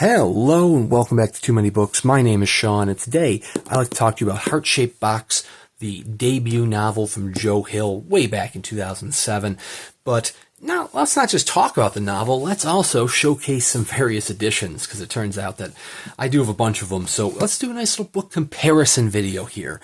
Hello and welcome back to Too Many Books. My name is Sean, and today I'd like to talk to you about Heart-Shaped Box, the debut novel from Joe Hill way back in 2007. But now, let's not just talk about the novel, let's also showcase some various editions, because it turns out that I do have a bunch of them. So let's do a nice little book comparison video here.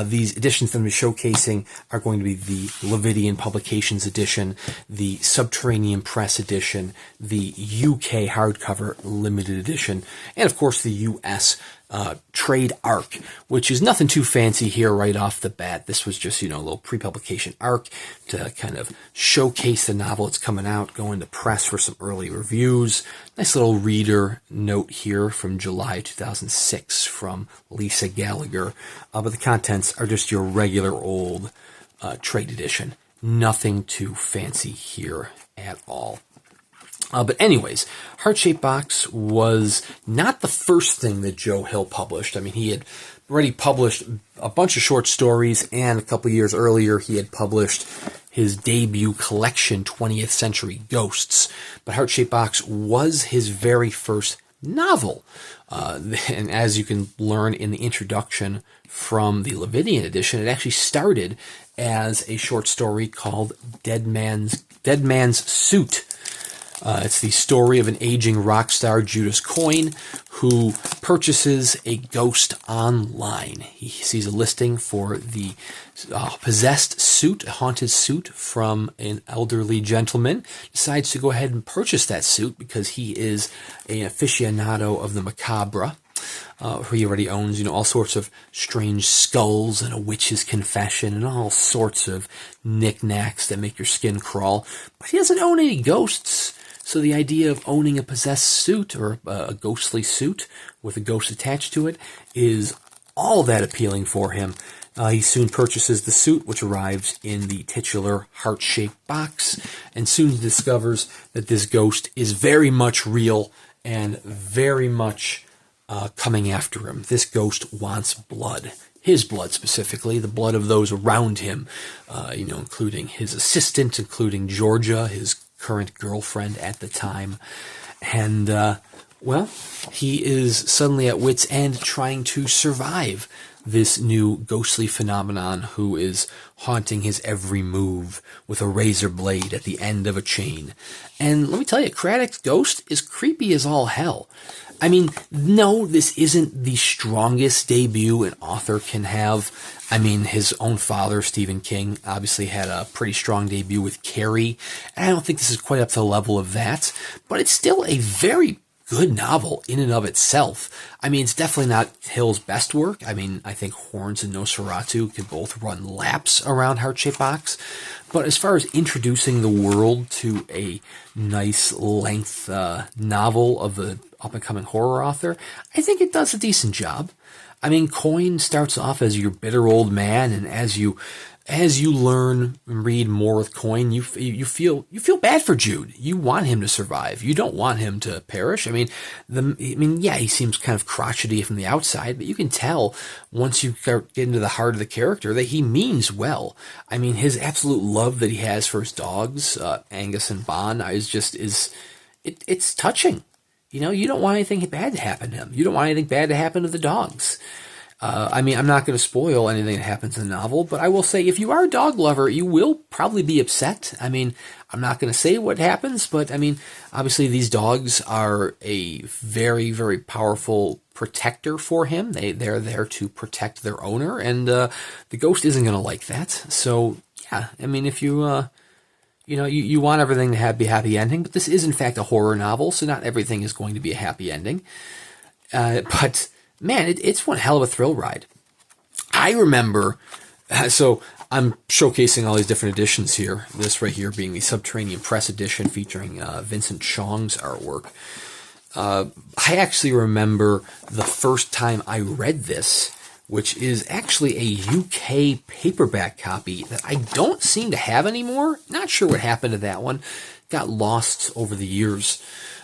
These editions that I'm showcasing are going to be the Lividian Publications edition, the Subterranean Press edition, the UK hardcover limited edition, and of course the US trade arc, which is nothing too fancy here right off the bat. This was just, a little pre-publication arc to kind of showcase the novel that's coming out, go into press for some early reviews. Nice little reader note here from July 2006 from Lisa Gallagher. But the contents are just your regular old trade edition. Nothing too fancy here at all. But anyways, Heart-Shaped Box was not the first thing that Joe Hill published. I mean, he had already published a bunch of short stories, and a couple of years earlier he had published his debut collection, 20th Century Ghosts. But Heart-Shaped Box was his very first novel. And as you can learn in the introduction from the Lividian edition, it actually started as a short story called Dead Man's Suit. It's the story of an aging rock star, Judas Coyne, who purchases a ghost online. He sees a listing for the possessed suit, a haunted suit from an elderly gentleman, decides to go ahead and purchase that suit because he is an aficionado of the macabre. He already owns, all sorts of strange skulls and a witch's confession and all sorts of knickknacks that make your skin crawl. But he doesn't own any ghosts. So the idea of owning a possessed suit or a ghostly suit with a ghost attached to it is all that appealing for him. He soon purchases the suit, which arrives in the titular heart-shaped box, and soon discovers that this ghost is very much real and very much coming after him. This ghost wants blood. His blood specifically, the blood of those around him, including his assistant, including Georgia, his current girlfriend at the time. And, he is suddenly at wit's end trying to survive this new ghostly phenomenon who is haunting his every move with a razor blade at the end of a chain. And let me tell you, Craddock's ghost is creepy as all hell. I mean, no, this isn't the strongest debut an author can have. I mean, his own father, Stephen King, obviously had a pretty strong debut with Carrie, and I don't think this is quite up to the level of that, but it's still a very good novel in and of itself. I mean, it's definitely not Hill's best work. I mean, I think Horns and Nosferatu can both run laps around Heart-Shaped Box, but as far as introducing the world to a nice length novel of the up-and-coming horror author, I think it does a decent job. I mean, Coyne starts off as your bitter old man, and as you learn and read more with Coyne, you feel bad for Jude. You want him to survive. You don't want him to perish. I mean, he seems kind of crotchety from the outside, but you can tell once you get into the heart of the character that he means well. I mean, his absolute love that he has for his dogs, Angus and Bon, it's touching. You don't want anything bad to happen to him. You don't want anything bad to happen to the dogs. I'm not going to spoil anything that happens in the novel, but I will say if you are a dog lover, you will probably be upset. I mean, I'm not going to say what happens, but obviously these dogs are a very, very powerful protector for him. They're there to protect their owner, and the ghost isn't going to like that. So, yeah, if you... you want everything to be a happy ending, but this is in fact a horror novel, so not everything is going to be a happy ending. But man, it's one hell of a thrill ride. I remember, so I'm showcasing all these different editions here. This right here being the Subterranean Press edition featuring Vincent Chong's artwork. I actually remember the first time I read this, which is actually a UK paperback copy that I don't seem to have anymore. Not sure what happened to that one. Got lost over the years.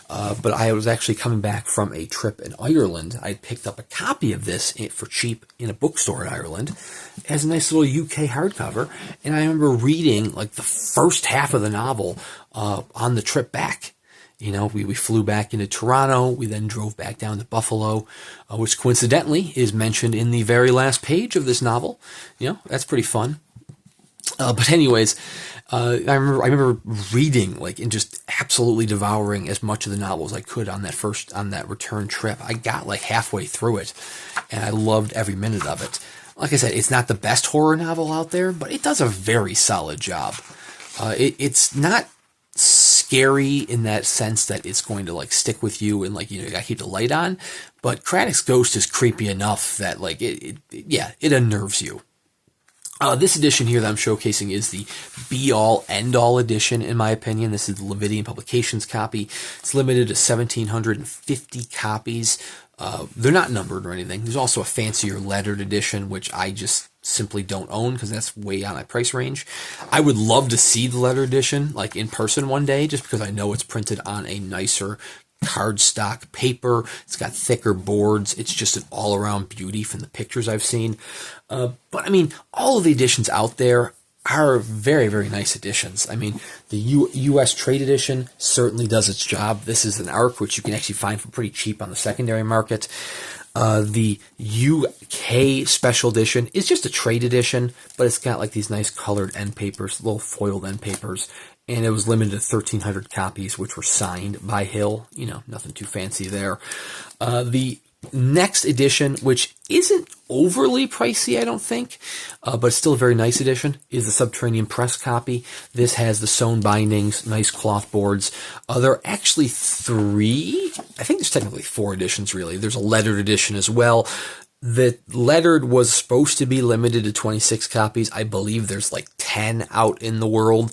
But I was actually coming back from a trip in Ireland. I picked up a copy of this for cheap in a bookstore in Ireland. It has a nice little UK hardcover. And I remember reading like the first half of the novel on the trip back. We flew back into Toronto. We then drove back down to Buffalo, which coincidentally is mentioned in the very last page of this novel. That's pretty fun. But anyways, I remember reading, and just absolutely devouring as much of the novel as I could on that return trip. I got halfway through it, and I loved every minute of it. Like I said, it's not the best horror novel out there, but it does a very solid job. It's not scary in that sense that it's going to stick with you and you gotta keep the light on, but Craddock's ghost is creepy enough that it unnerves you. This edition here that I'm showcasing is the be-all, end-all edition, in my opinion. This is the Lividian Publications copy. It's limited to 1,750 copies. They're not numbered or anything. There's also a fancier lettered edition, which I just simply don't own because that's way on my price range. I would love to see the lettered edition, in person one day, just because I know it's printed on a nicer cardstock paper. It's got thicker boards. It's just an all-around beauty from the pictures I've seen. But all of the editions out there are very, very nice editions. The U.S. Trade Edition certainly does its job. This is an ARC, which you can actually find for pretty cheap on the secondary market. The UK Special Edition is just a trade edition, but it's got these nice colored end papers, little foiled end papers, and it was limited to 1,300 copies, which were signed by Hill. Nothing too fancy there. The next edition, which isn't overly pricey, I don't think, but it's still a very nice edition, is the Subterranean Press copy. This has the sewn bindings, nice cloth boards. There are actually I think there's technically 4 editions, really. There's a lettered edition as well. The lettered was supposed to be limited to 26 copies. I believe there's 10 out in the world.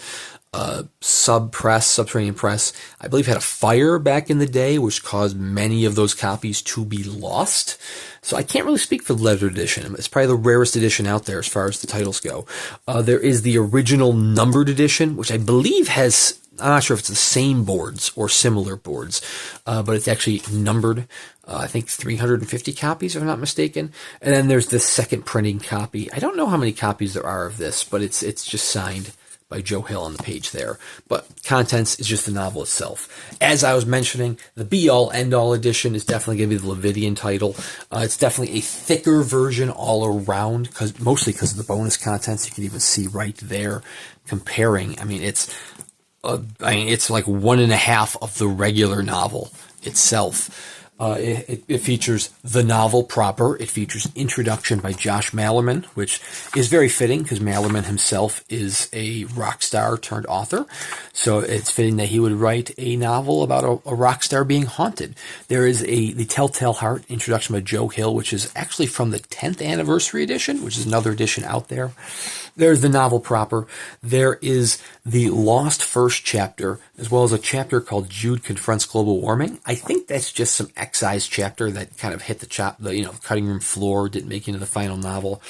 Subterranean Press, I believe, had a fire back in the day, which caused many of those copies to be lost. So I can't really speak for the lettered edition. It's probably the rarest edition out there as far as the titles go. There is the original numbered edition, which I believe has, I'm not sure if it's the same boards or similar boards, but it's actually numbered. I think 350 copies, if I'm not mistaken. And then there's the second printing copy. I don't know how many copies there are of this, but it's just signed by Joe Hill on the page there. But contents is just the novel itself. As I was mentioning, the be-all, end-all edition is definitely going to be the Lividian title. It's definitely a thicker version all around, mostly because of the bonus contents. You can even see right there comparing. It's like 1.5 of the regular novel itself. It features the novel proper. It features introduction by Josh Malerman, which is very fitting because Malerman himself is a rock star turned author. So it's fitting that he would write a novel about a rock star being haunted. There is the Telltale Heart introduction by Joe Hill, which is actually from the 10th anniversary edition, which is another edition out there. There's the novel proper. There is the lost first chapter, as well as a chapter called Jude Confronts Global Warming. I think that's just some excised chapter that kind of hit the cutting room floor, didn't make it into the final novel.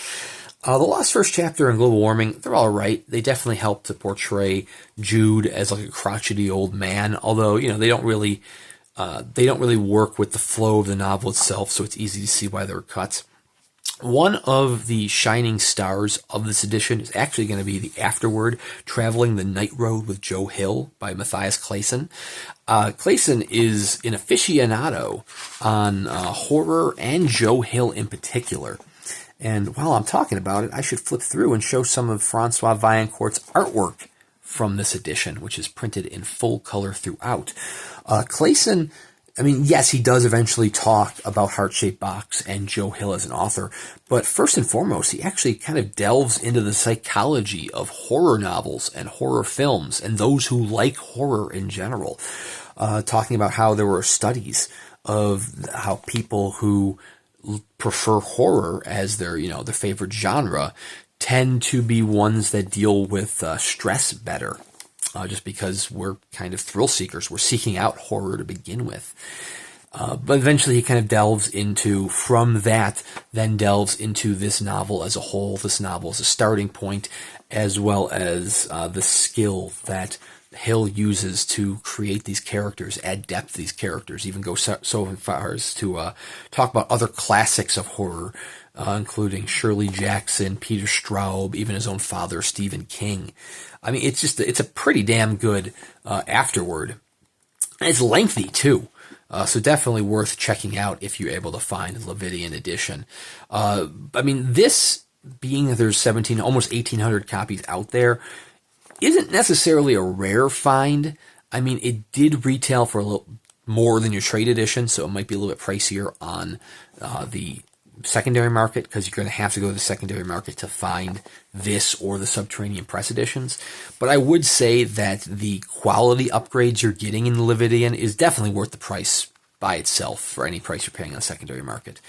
The lost first chapter and Global Warming, they're all right. They definitely help to portray Jude as a crotchety old man, although, they don't really work with the flow of the novel itself, so it's easy to see why they were cut. One of the shining stars of this edition is actually going to be the afterword, Traveling the Night Road with Joe Hill by Mathias Clasen. Clasen is an aficionado on horror and Joe Hill in particular. And while I'm talking about it, I should flip through and show some of Francois Vaillancourt's artwork from this edition, which is printed in full color throughout. Clasen, yes, he does eventually talk about Heart-Shaped Box and Joe Hill as an author, but first and foremost, he actually kind of delves into the psychology of horror novels and horror films and those who like horror in general, talking about how there were studies of how people who prefer horror as their favorite genre tend to be ones that deal with stress better. Just because we're kind of thrill seekers. We're seeking out horror to begin with. But eventually he kind of delves into this novel as a whole, this novel as a starting point, as well as the skill that Hill uses to create these characters, add depth to these characters, even go so far as to talk about other classics of horror, including Shirley Jackson, Peter Straub, even his own father, Stephen King. It's a pretty damn good afterword. It's lengthy too. So definitely worth checking out if you're able to find a Lividian edition. I mean, this being that there's almost 1,800 copies out there, isn't necessarily a rare find. I mean, it did retail for a little more than your trade edition, so it might be a little bit pricier on the secondary market, because you're going to have to go to the secondary market to find this or the Subterranean Press editions. But I would say that the quality upgrades you're getting in the Lividian is definitely worth the price by itself for any price you're paying on the secondary market.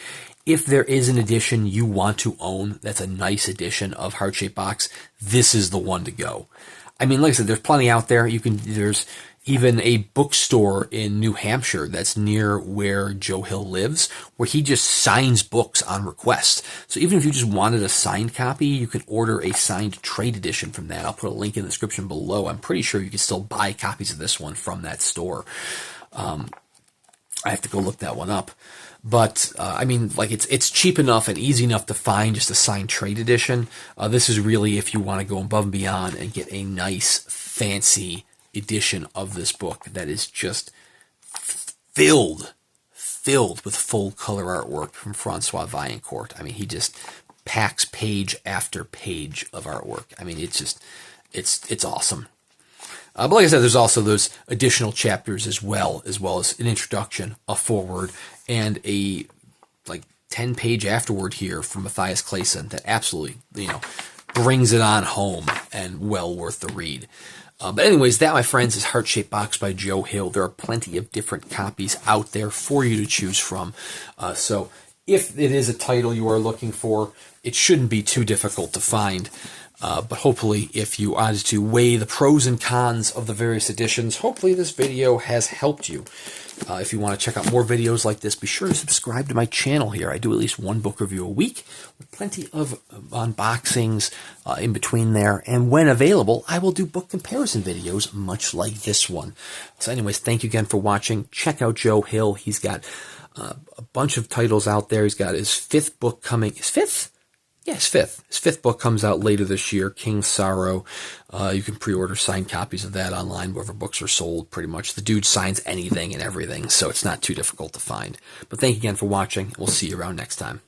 If there is an edition you want to own that's a nice edition of Heart-Shaped Box, this is the one to go. I mean, like I said, there's plenty out there. There's even a bookstore in New Hampshire that's near where Joe Hill lives, where he just signs books on request. So even if you just wanted a signed copy, you can order a signed trade edition from that. I'll put a link in the description below. I'm pretty sure you can still buy copies of this one from that store. I have to go look that one up. But, I mean, like, it's cheap enough and easy enough to find just a signed trade edition. This is really if you want to go above and beyond and get a nice, fancy edition of this book that is just filled with full color artwork from Francois Vaillancourt. I mean, he just packs page after page of artwork. I mean, it's awesome. But like I said, there's also those additional chapters as well as an introduction, a foreword, and a 10-page afterword here from Mathias Clasen that absolutely, brings it on home and well worth the read. But anyways, that, my friends, is Heart-Shaped Box by Joe Hill. There are plenty of different copies out there for you to choose from. So if it is a title you are looking for, it shouldn't be too difficult to find. But hopefully, if you wanted to weigh the pros and cons of the various editions, hopefully this video has helped you. If you want to check out more videos like this, be sure to subscribe to my channel here. I do at least one book review a week, with plenty of unboxings in between there. And when available, I will do book comparison videos, much like this one. So anyways, thank you again for watching. Check out Joe Hill. He's got a bunch of titles out there. He's got his fifth book coming. His fifth? Yeah, his fifth book comes out later this year, King's Sorrow. You can pre-order signed copies of that online wherever books are sold, pretty much. The dude signs anything and everything, so it's not too difficult to find. But thank you again for watching. We'll see you around next time.